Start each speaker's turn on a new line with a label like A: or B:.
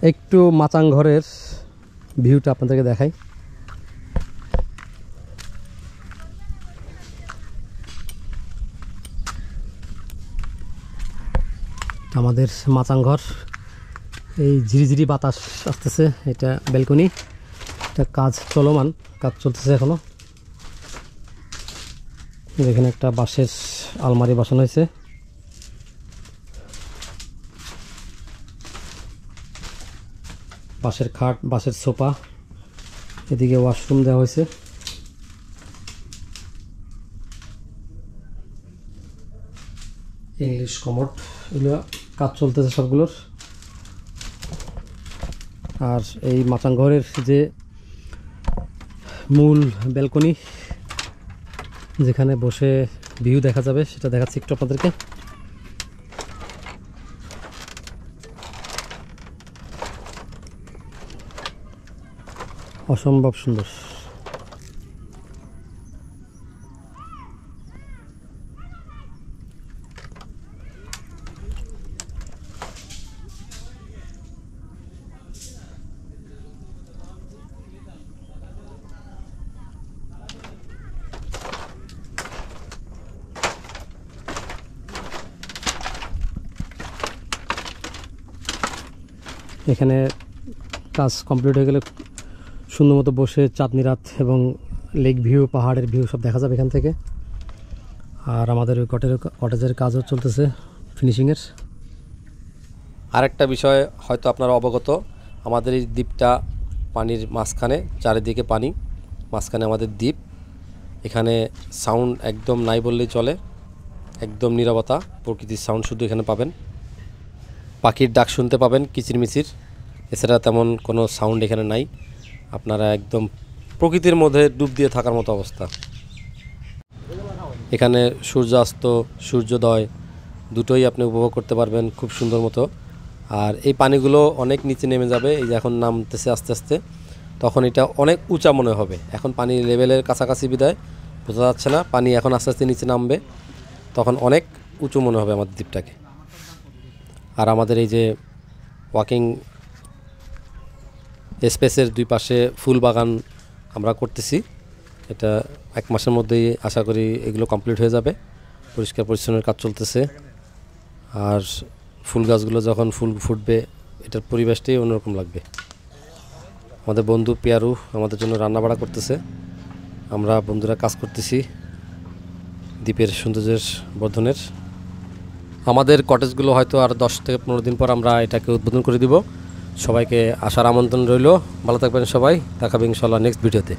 A: একটু মাচাং ঘরের ভিউটা আপনাদেরকে দেখাই। আমাদের মাচাং ঘর, এই ঝিরিঝিরি বাতাস আসতেছে, এটা ব্যালকনি, এটা কাজ চলমান, কাজ চলতেছে এখনো। এখানে একটা বাঁশের আলমারি বসানো হয়েছে, বাঁশের খাট, বাঁশের সোফা, এদিকে ওয়াশরুম দেওয়া হয়েছে। ইংলিশ কমোড, এগুলো কাজ চলতেছে সবগুলোর। আর এই মাচাং ঘরের যে মূল ব্যালকনি, যেখানে বসে ভিউ দেখা যাবে, সেটা দেখাচ্ছি একটু আপনাদেরকে। অসম্ভব সুন্দর। এখানে কাজ কমপ্লিট হয়ে গেলে সুন্দর মতো বসে চাঁদনি রাত এবং লেক ভিউ, পাহাড়ের ভিউ সব দেখা যাবে এখান থেকে। আর আমাদের ওই কটেজের কাজও চলতেছে ফিনিশিংয়ের।
B: আরেকটা বিষয় হয়তো আপনারা অবগত, আমাদের এই দ্বীপটা পানির মাঝখানে, চারিদিকে পানি, মাঝখানে আমাদের দ্বীপ। এখানে সাউন্ড একদম নাই বললেই চলে, একদম নীরবতা, প্রকৃতির সাউন্ড শুধু এখানে পাবেন। পাখির ডাক শুনতে পাবেন কিচিরমিচির, এছাড়া তেমন কোনো সাউন্ড এখানে নাই। আপনারা একদম প্রকৃতির মধ্যে ডুব দিয়ে থাকার মতো অবস্থা। এখানে সূর্যাস্ত, সূর্যোদয় দুটোই আপনি উপভোগ করতে পারবেন খুব সুন্দর মতো। আর এই পানিগুলো অনেক নিচে নেমে যাবে, এই যে এখন নামতেছে আস্তে আস্তে, তখন এটা অনেক উঁচা মনে হবে। এখন পানি লেভেলের কাছাকাছি বিদায় বোঝা যাচ্ছে না, পানি এখন আস্তে আস্তে নিচে নামবে, তখন অনেক উঁচু মনে হবে আমাদের দ্বীপটাকে। আর আমাদের এই যে ওয়াকিং স্পেসের দুই পাশে ফুল বাগান আমরা করতেছি, এটা 1 মাসের মধ্যেই আশা করি এগুলো কমপ্লিট হয়ে যাবে। পরিষ্কার পরিচ্ছন্নের কাজ চলতেছে। আর ফুল গাছগুলো যখন ফুল ফুটবে, এটার পরিবেশটাই অন্যরকম লাগবে। আমাদের বন্ধু পিয়ারু আমাদের জন্য রান্নাবাড়া করতেছে, আমরা বন্ধুরা কাজ করতেছি দ্বীপের সৌন্দর্যের বর্ধনের। আমাদের কটেজগুলো হয়তো আর 10 থেকে 15 দিন পর আমরা এটাকে উদ্বোধন করে দিব। সবাইকে আসার আমন্ত্রণ রইল। ভালো থাকবেন সবাই, দেখাবে ইনশাআল্লাহ নেক্সট ভিডিওতে।